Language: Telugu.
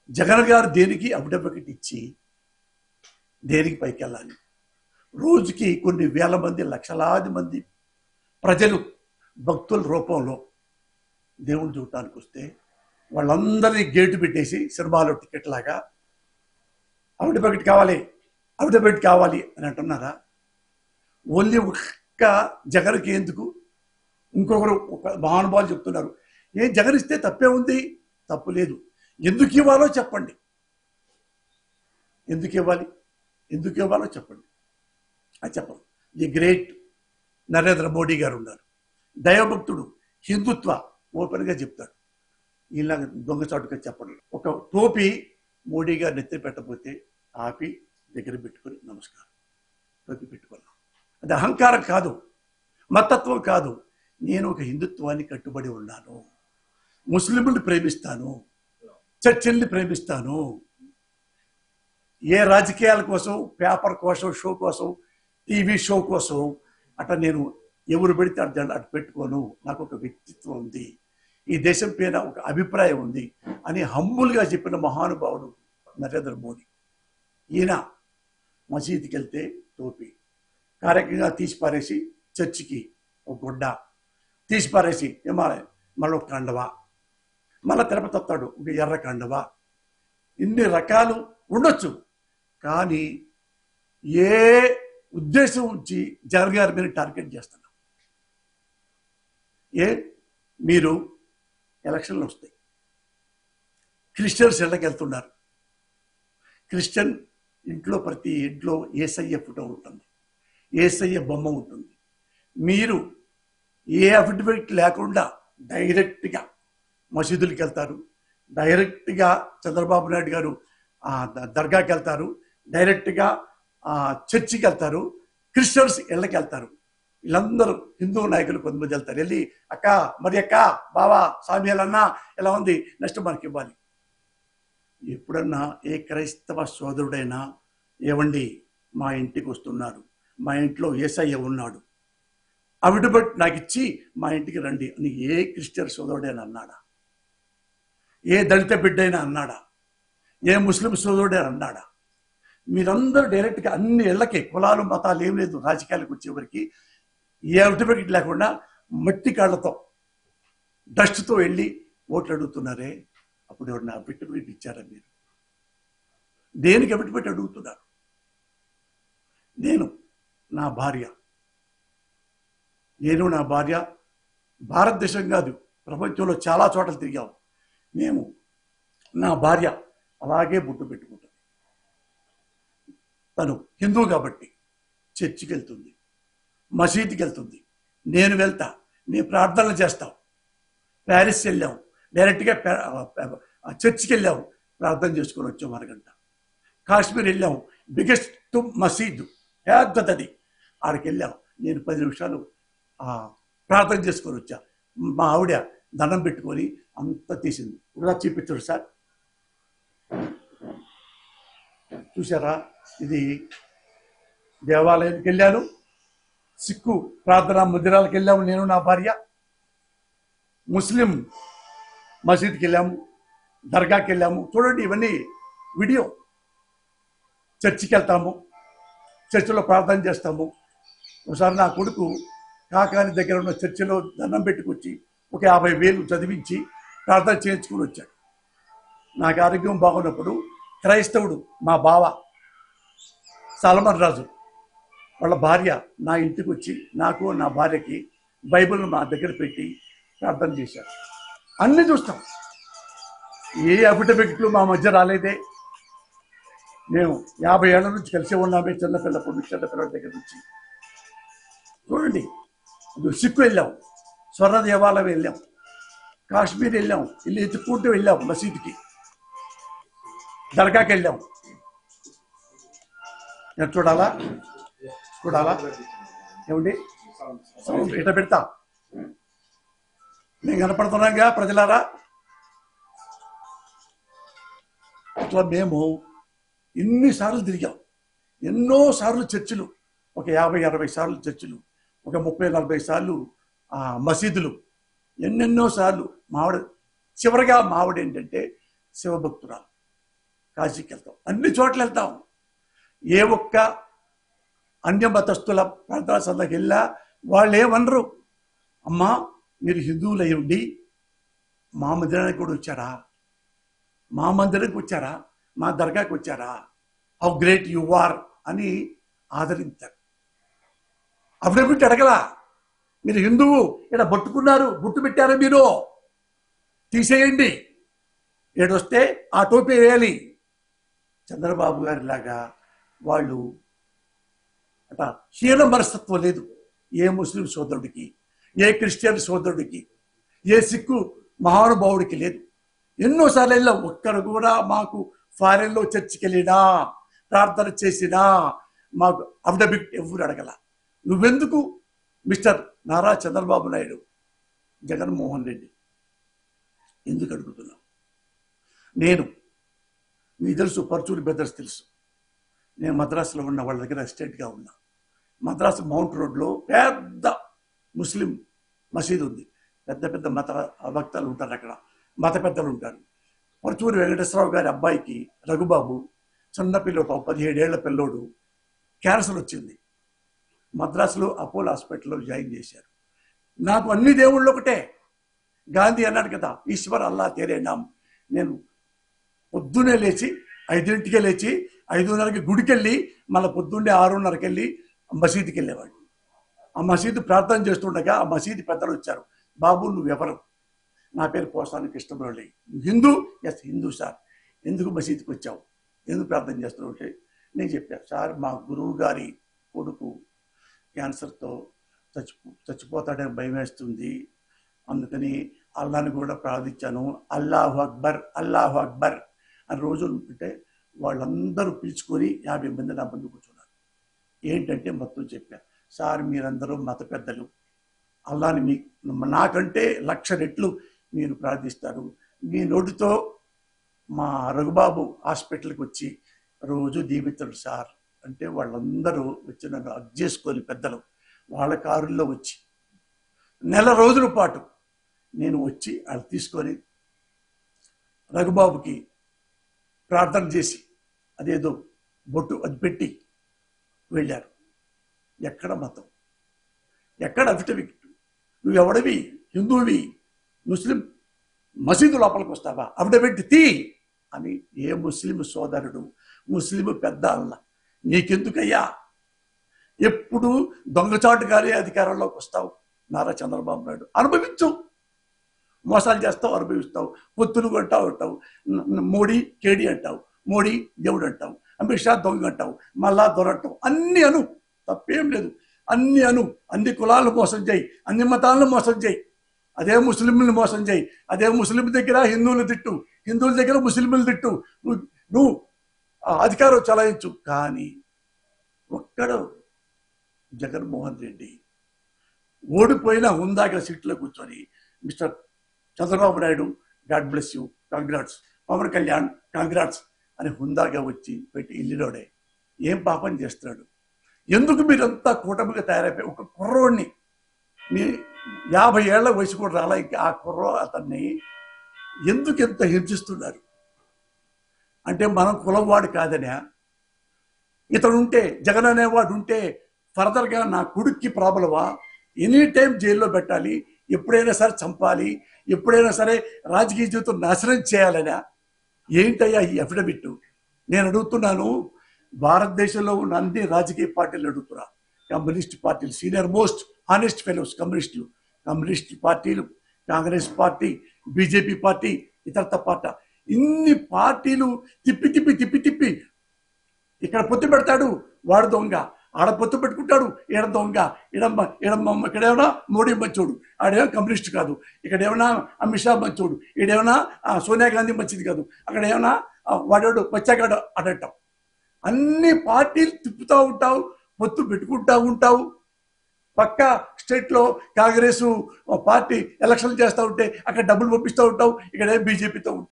జగన్ గారు దేనికి అఫిడవిట్ ఇచ్చి దేనికి పైకి వెళ్ళాలి? రోజుకి కొన్ని వేల మంది, లక్షలాది మంది ప్రజలు భక్తుల రూపంలో దేవుని చూడటానికి వస్తే వాళ్ళందరినీ గేటు పెట్టేసి సినిమాలో టికెట్ లాగా అఫిడవిట్ కావాలి, అఫిడవిట్ కావాలి అని అంటున్నారా? ఓన్లీ ఒక్క జగన్కి ఎందుకు? ఇంకొకరు ఒక మహానుభావులు చెప్తున్నారు, ఏం జగన్ ఇస్తే తప్పే ఉంది? తప్పు లేదు. ఎందుకు ఇవ్వాలో చెప్పండి. ఎందుకు ఇవ్వాలి, ఎందుకు ఇవ్వాలో చెప్పండి. అది చెప్పండి. ది గ్రేట్ నరేంద్ర మోడీ గారు ఉన్నారు, దైవభక్తుడు, హిందుత్వ, ఓపెన్గా చెప్తాడు. ఇలాగ దొంగచాటుగా చెప్పండి. ఒక టోపీ మోడీ గారు నెత్తి పెట్టకపోతే ఆపి దగ్గర పెట్టుకొని నమస్కారం, టోపీ పెట్టుకున్నాం. అది అహంకారం కాదు, మతత్వం కాదు. నేను ఒక హిందుత్వాన్ని కట్టుబడి ఉన్నాను, ముస్లింలను ప్రేమిస్తాను, చర్చిల్ని ప్రేమిస్తాను. ఏ రాజకీయాల కోసం, పేపర్ కోసం, షో కోసం, టీవీ షో కోసం అట్లా నేను ఎవరు పెడితే అటు పెట్టుకోను. నాకు ఒక వ్యక్తిత్వం ఉంది, ఈ దేశం పైన ఒక అభిప్రాయం ఉంది అని హంబుల్గా చెప్పిన మహానుభావుడు నరేంద్ర మోడీ. ఈయన మసీదుకి వెళ్తే టోపీ, కార్యక్రమంగా తీసి పారేసి చర్చికి ఒక గుడ్డ తీసి పారేసి మళ్ళీ ఒక కండవా, మళ్ళీ తిరుపతి వస్తాడు ఒక ఎర్ర కండవా. ఇన్ని రకాలు ఉండొచ్చు, కానీ ఏ ఉద్దేశం ఉంచి జగన్ గారి మీద టార్గెట్ చేస్తున్నాం? మీరు ఎలక్షన్లు వస్తాయి, క్రిస్టియన్స్ ఇళ్ళకి వెళ్తున్నారు. క్రిస్టియన్ ఇంట్లో ప్రతి ఇంట్లో యేసయ్య ఫోటో ఉంటుంది, యేసయ్య బొమ్మ ఉంటుంది. మీరు ఏ అఫిడవిట్ లేకుండా డైరెక్ట్గా మసీదులకు వెళ్తారు, డైరెక్ట్గా చంద్రబాబు నాయుడు గారు దర్గాకి వెళ్తారు, డైరెక్ట్గా చర్చికి వెళ్తారు, క్రిస్టియన్స్ ఇళ్ళకి వెళ్తారు. వీళ్ళందరూ హిందూ నాయకులు కొంతమంది వెళ్తారు. వెళ్ళి అక్క, మరి అక్క, బావా, సామ్యాలన్నా ఎలా ఉంది, నెక్స్ట్ మనకి ఇవ్వాలి. ఎప్పుడన్నా ఏ క్రైస్తవ సోదరుడైనా ఏవండి మా ఇంటికి వస్తున్నారు, మా ఇంట్లో యేసయ్య ఉన్నాడు, అవిడబట్ నాకు ఇచ్చి మా ఇంటికి రండి అని ఏ క్రిస్టియన్ సోదరుడైనా అన్నాడా? ఏ దళిత బిడ్డైనా అన్నాడా? ఏ ముస్లిం సోదరుడైనా అన్నాడా? మీరందరూ డైరెక్ట్గా అన్ని ఇళ్ళకి, కులాలు మతాలు ఏం లేదు, రాజకీయాలకు వచ్చేవరికి ఏ అవిడబట్ లేకుండా మట్టి కాళ్ళతో డస్ట్తో వెళ్ళి ఓట్లు అడుగుతున్నారే, అప్పుడు ఎవరు నా అఫిడవిట్ ఇచ్చారా? మీరు దేనికి అఫిడవిట్ అడుగుతున్నారు? నేను నా భార్య భారతదేశం కాదు, ప్రపంచంలో చాలా చోట్ల తిరిగాము మేము. నా భార్య అలాగే బొట్టు పెట్టుకుంటుంది. తను హిందూ కాబట్టి చర్చికి వెళ్తుంది, మసీదుకి వెళ్తుంది, నేను వెళ్తా, మేము ప్రార్థనలు చేస్తాం. ప్యారిస్ వెళ్ళాం, డైరెక్ట్గా చర్చికి వెళ్ళాము, ప్రార్థన చేసుకొని వచ్చాం అరగంట. కాశ్మీర్ వెళ్ళాం, బిగ్గెస్ట్ మసీదు, పెద్దది, ఆడికి వెళ్ళాం. నేను 10 నిమిషాలు ప్రార్థన చేసుకొని వచ్చా. మా ఆవిడ దండం పెట్టుకొని అంతా తీసింది. కూడా చూపించాడు సార్, చూసారా, ఇది దేవాలయానికి వెళ్ళాను, సిక్కు ప్రార్థనా మందిరాలకు వెళ్ళాము నేను నా భార్య, ముస్లిం మసీద్కి వెళ్ళాము, దర్గాకి వెళ్ళాము. చూడండి ఇవన్నీ వీడియో. చర్చికి వెళ్తాము, చర్చిలో ప్రార్థన చేస్తాము. ఒకసారి నా కొడుకు కాకాని దగ్గర ఉన్న చర్చిలో దండం పెట్టుకొచ్చి ఒక 50,000 చదివించి ప్రార్థన చేయించుకుని వచ్చాడు. నాకు ఆరోగ్యం బాగున్నప్పుడు క్రైస్తవుడు మా బావ సల్మాన్ రాజు వాళ్ళ భార్య నా ఇంటికి వచ్చి నాకు నా భార్యకి బైబిల్ను మా దగ్గర పెట్టి ప్రార్థన చేశారు. అన్నీ చూస్తాం, ఏ అఫిడవిట్లు మా మధ్య రాలేదే. మేము 50 ఏళ్ల నుంచి కలిసి ఉన్నామే, చిన్నపిల్లల దగ్గర నుంచి. చూడండి, సిక్కు వెళ్ళాం, స్వర్ణ దేవాలయం వెళ్ళాం, కాశ్మీర్ వెళ్ళాం, వెళ్ళి ఎత్తుకుంటూ వెళ్ళాం, మసీద్కి, దర్గాకి వెళ్ళాం. నేను చూడాలా ఏమండి? ఇట్లా పెడతా, మేము కనపడుతున్నాంగా ప్రజలారా. అట్లా మేము ఎన్నిసార్లు తిరిగాం, ఎన్నోసార్లు చర్చిలు, ఒక 50-60 సార్లు చర్చిలు, ఒక 30-40 సార్లు మసీదులు, ఎన్నెన్నో సార్లు. మావిడ చివరిగా మావిడ ఏంటంటే శివభక్తురాలు. కాశీకి వెళ్తాం, అన్ని చోట్ల వెళ్తాం. ఏ ఒక్క అన్య మతస్థుల ప్రార్థనా సభకి వెళ్ళా వాళ్ళు ఏమనరు, అమ్మా మీరు హిందువులు అయి ఉండి మా మందిరానికి కూడా వచ్చారా, మా మందిరానికి వచ్చారా, మా దర్గాకి వచ్చారా, హౌ గ్రేట్ యు ఆర్ అని ఆదరించారు. అఫిడవిట్ అడగలా, మీరు హిందువు ఇక్కడ పట్టుకున్నారు, బొట్టు పెట్టారు, మీరు తీసేయండి, ఏడొస్తే ఆ టోపీ వేయాలి. చంద్రబాబు గారి లాగా వాళ్ళు అట హీన మనస్తత్వం లేదు ఏ ముస్లిం సోదరుడికి, ఏ క్రిస్టియన్ సోదరుడికి, ఏ సిక్కు మహానుభావుడికి లేదు. ఎన్నోసార్లు వెళ్ళా, ఒక్కరు కూడా మాకు ఫారెన్లో చర్చికి వెళ్ళినా ప్రార్థన చేసినా మాకు అఫిడవిట్ ఎవరు అడగల. నువ్వెందుకు మిస్టర్ నారా చంద్రబాబు నాయుడు, జగన్మోహన్ రెడ్డి ఎందుకు అడుగుతున్నావు? నేను మీకు తెలుసు, పర్చూరి బ్రదర్స్ తెలుసు, నేను మద్రాసులో ఉన్న వాళ్ళ దగ్గర అసిస్టెంట్గా ఉన్నా. మద్రాసు మౌంట్ రోడ్లో పెద్ద ముస్లిం మసీదు ఉంది, పెద్ద పెద్ద మత భక్తులు ఉంటారు అక్కడ, మత పెద్దలు ఉంటారు. పర్చూరి వెంకటేశ్వరరావు గారి అబ్బాయికి రఘుబాబు చిన్న పిల్లోడు, 17 ఏళ్ల పిల్లోడు, క్యాన్సర్ వచ్చింది. మద్రాసులో అపోలో హాస్పిటల్లో జాయిన్ చేశారు. నాకు అన్ని దేవుళ్ళు ఒకటే. గాంధీ అన్నాడు కదా, ఈశ్వర్ అల్లా తేరే నామ్. నేను పొద్దున్నే లేచి 5ంటికే లేచి 5:30కి గుడికి వెళ్ళి మళ్ళీ పొద్దున్నే 6:30కి వెళ్ళి మసీదుకి వెళ్ళేవాడు. ఆ మసీదు ప్రార్థన చేస్తుండగా ఆ మసీదు పెద్దలు వచ్చారు, బాబు నువ్వెవరు? నా పేరు పోసాని కృష్ణమురళి. హిందూ? Yes Hindu sir. ఎందుకు మసీదుకి వచ్చావు, ఎందుకు ప్రార్థన చేస్తున్నావు అంటే నేను చెప్పాను, సార్ మా గురువు గారి కొడుకు క్యాన్సర్తో చచ్చిపోతాడని భయం వేస్తుంది, అందుకని అల్లాని కూడా ప్రార్థించాను. అల్లాహు అక్బర్ అల్లాహు అక్బర్ అని రోజు ఉంటే వాళ్ళందరూ పిలుచుకొని 50 మంది నా ముందు కూర్చున్నారు. ఏంటంటే మొత్తం చెప్పారు, సార్ మీరందరూ మత పెద్దలు, అల్లాని మీ నాకంటే 1,00,000 రెట్లు మీరు ప్రార్థిస్తారు. మీ నోటితో మా రఘుబాబు హాస్పిటల్కి వచ్చి రోజు దీవితాడు సార్ అంటే వాళ్ళందరూ వచ్చి నన్ను హగ్ చేసుకొని పెద్దలు వాళ్ళ కారుల్లో వచ్చి నెల రోజుల పాటు నేను వచ్చి వాళ్ళు తీసుకొని రఘుబాబుకి ప్రార్థన చేసి అదేదో బొట్టు అది పెట్టి వెళ్ళారు. ఎక్కడ మతం, ఎక్కడ అఫిడవిట్? నువ్వు ఎవడివి? హిందువువి, ముస్లిం మసీదు లోపలికి వస్తావా? అఫిడవిట్ తీ అని ఏ ముస్లిం సోదరుడు, ముస్లిం పెద్ద అల్ల నీకెందుకయ్యా? ఎప్పుడు దొంగచాటుగానే అధికారంలోకి వస్తావు. నారా చంద్రబాబు నాయుడు అనుభవించు, మోసాలు చేస్తావు, అనుభవిస్తావు, పొత్తులు అంటావు, మోడీ కేడీ అంటావు, మోడీ దేవుడు అంటావు, అమిత్ షా దొంగ అంటావు, మళ్ళా దొరటం, అన్ని అను, తప్పేం లేదు, అన్ని అను. అన్ని కులాలను మోసం చేయి, అన్ని మతాలను మోసం చేయి, అదే ముస్లింలను మోసం చేయి, అదే ముస్లిం దగ్గర హిందువులు తిట్టు, హిందువుల దగ్గర ముస్లింలు తిట్టు, నువ్వు అధికారం చలాయించు. కానీ ఒక్కడు జగన్మోహన్ రెడ్డి ఓడిపోయిన హుందాగా సీట్లో కూర్చొని mister Chandrababu Naidu God bless you, congrats, Pawan Kalyan congrats అని హుందాగా వచ్చి పెట్టి ఇల్లులోనే ఏం పాపం చేస్తున్నాడు? ఎందుకు మీరంతా కూటమిగా తయారైపోయి ఒక కుర్రోడిని, మీ 50 ఏళ్ల వయసు కూడా రాలా, ఇంకా ఆ కుర్రో అతన్ని ఎందుకు ఎంత హింసిస్తున్నారు? అంటే మనం కులం వాడు కాదనే, ఇతడు ఉంటే, జగన్ అనేవాడు ఉంటే ఫర్దర్గా నా కొడుక్కి ప్రాబ్లమా? ఎనీ టైం జైల్లో పెట్టాలి, ఎప్పుడైనా సరే చంపాలి, ఎప్పుడైనా సరే రాజకీయ జీవితం నాశనం చేయాలనా? ఏంటయ్యా ఈ అఫిడవిట్? నేను అడుగుతున్నాను, భారతదేశంలో ఉన్న అన్ని రాజకీయ పార్టీలు అడుగుతున్నా, కమ్యూనిస్ట్ పార్టీలు, సీనియర్ మోస్ట్ హానెస్ట్ ఫెలోస్ కమ్యూనిస్టులు, కమ్యూనిస్ట్ పార్టీలు, కాంగ్రెస్ పార్టీ, బీజేపీ పార్టీ, ఇతరత పార్టీ, ఇన్ని పార్టీలు తిప్పి తిప్పి తిప్పి తిప్పి ఇక్కడ పొత్తు పెడతాడు వాడు దొంగ, ఆడ పొత్తు పెట్టుకుంటాడు ఈడ దొంగ, ఇక్కడేమన్నా మోడీ మంచోడు, ఆడేమో కమ్యూనిస్ట్ కాదు, ఇక్కడేమన్నా అమిత్ షా మంచోడు, ఈడేమన్నా సోనియా గాంధీ మంచిది కాదు, అక్కడ ఏమన్నా వాడేవాడు వచ్చాగాడు అడటం. అన్ని పార్టీలు తిప్పుతూ ఉంటావు, పొత్తు పెట్టుకుంటూ ఉంటావు. పక్క స్టేట్లో కాంగ్రెస్ పార్టీ ఎలక్షన్లు చేస్తూ ఉంటే అక్కడ డబ్బులు పంపిస్తూ ఉంటావు, ఇక్కడే బీజేపీతో ఉంటావు.